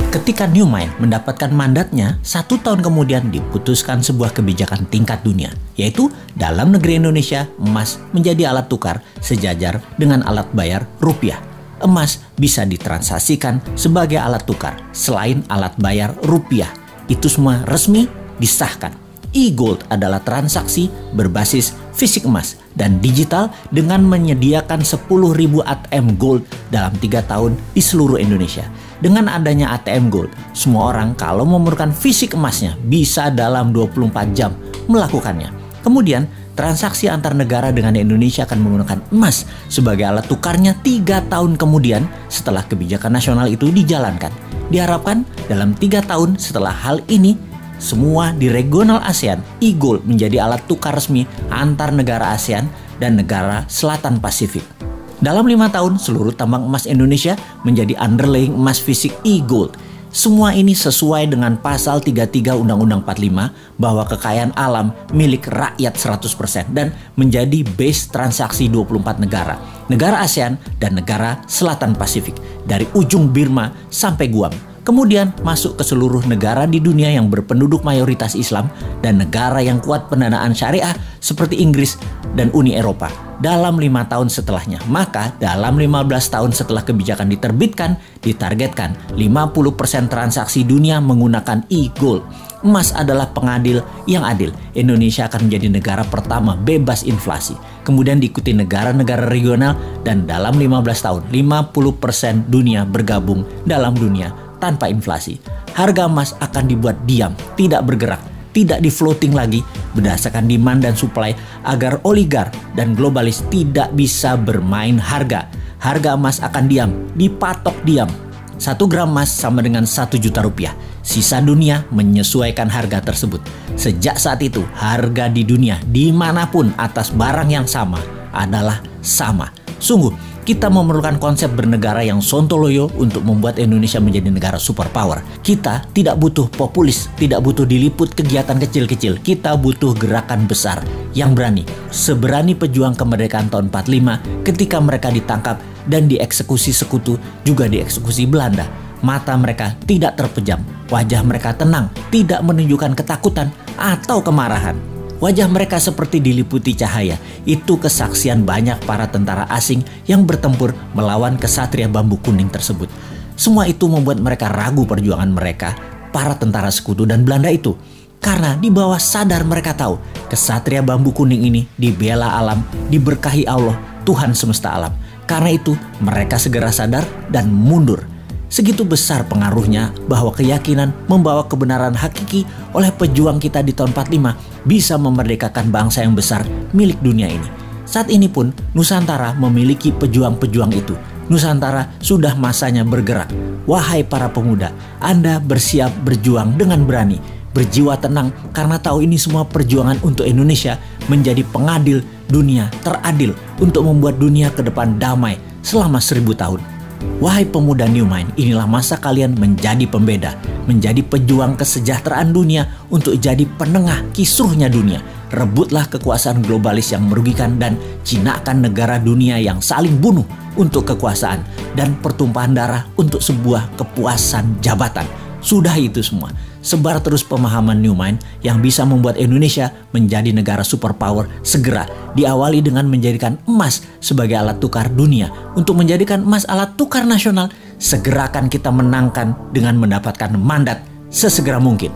Ketika New Mind mendapatkan mandatnya, 1 tahun kemudian diputuskan sebuah kebijakan tingkat dunia, yaitu dalam negeri Indonesia, emas menjadi alat tukar sejajar dengan alat bayar rupiah. Emas bisa ditransaksikan sebagai alat tukar selain alat bayar rupiah. Itu semua resmi disahkan. E-Gold adalah transaksi berbasis fisik emas dan digital dengan menyediakan 10.000 ATM Gold dalam 3 tahun di seluruh Indonesia. Dengan adanya ATM Gold, semua orang kalau memerlukan fisik emasnya bisa dalam 24 jam melakukannya. Kemudian, transaksi antar negara dengan Indonesia akan menggunakan emas sebagai alat tukarnya 3 tahun kemudian setelah kebijakan nasional itu dijalankan. Diharapkan dalam 3 tahun setelah hal ini, semua di regional ASEAN, e-Gold menjadi alat tukar resmi antar negara ASEAN dan negara Selatan Pasifik. Dalam 5 tahun, seluruh tambang emas Indonesia menjadi underlying emas fisik e-Gold. Semua ini sesuai dengan pasal 33 Undang-Undang 45 bahwa kekayaan alam milik rakyat 100% dan menjadi base transaksi 24 negara, negara ASEAN dan negara Selatan Pasifik, dari ujung Burma sampai Guam. Kemudian masuk ke seluruh negara di dunia yang berpenduduk mayoritas Islam dan negara yang kuat pendanaan syariah seperti Inggris dan Uni Eropa dalam 5 tahun setelahnya. Maka dalam 15 tahun setelah kebijakan diterbitkan, ditargetkan 50% transaksi dunia menggunakan e-Gold. Emas adalah pengadil yang adil. Indonesia akan menjadi negara pertama bebas inflasi. Kemudian diikuti negara-negara regional dan dalam 15 tahun 50% dunia bergabung dalam dunia tanpa inflasi. Harga emas akan dibuat diam, tidak bergerak, tidak di-floating lagi berdasarkan demand dan supply agar oligar dan globalis tidak bisa bermain harga. Harga emas akan diam, dipatok diam. 1 gram emas sama dengan 1 juta rupiah. Sisa dunia menyesuaikan harga tersebut. Sejak saat itu, harga di dunia dimanapun atas barang yang sama adalah sama. Sungguh, kita memerlukan konsep bernegara yang sontoloyo untuk membuat Indonesia menjadi negara superpower. Kita tidak butuh populis, tidak butuh diliput kegiatan kecil-kecil. Kita butuh gerakan besar yang berani. Seberani pejuang kemerdekaan tahun 45 ketika mereka ditangkap dan dieksekusi sekutu, juga dieksekusi Belanda. Mata mereka tidak terpejam, wajah mereka tenang, tidak menunjukkan ketakutan atau kemarahan. Wajah mereka seperti diliputi cahaya. Itu kesaksian banyak para tentara asing yang bertempur melawan kesatria bambu kuning tersebut. Semua itu membuat mereka ragu perjuangan mereka, para tentara sekutu dan Belanda itu. Karena di bawah sadar mereka tahu, kesatria bambu kuning ini dibela alam, diberkahi Allah, Tuhan semesta alam. Karena itu, mereka segera sadar dan mundur. Segitu besar pengaruhnya bahwa keyakinan membawa kebenaran hakiki oleh pejuang kita di tahun 45 bisa memerdekakan bangsa yang besar milik dunia ini. Saat ini pun Nusantara memiliki pejuang-pejuang itu. Nusantara sudah masanya bergerak. Wahai para pemuda, Anda bersiap berjuang dengan berani, berjiwa tenang karena tahu ini semua perjuangan untuk Indonesia menjadi pengadil dunia teradil untuk membuat dunia ke depan damai selama 1000 tahun. Wahai pemuda New Mind, inilah masa kalian menjadi pembeda, menjadi pejuang kesejahteraan dunia untuk jadi penengah kisruhnya dunia. Rebutlah kekuasaan globalis yang merugikan dan jinakan negara dunia yang saling bunuh untuk kekuasaan dan pertumpahan darah untuk sebuah kepuasan jabatan. Sudah itu semua. Sebar terus pemahaman New Mind yang bisa membuat Indonesia menjadi negara superpower segera. Diawali dengan menjadikan emas sebagai alat tukar dunia. Untuk menjadikan emas alat tukar nasional, segera akan kita menangkan dengan mendapatkan mandat sesegera mungkin.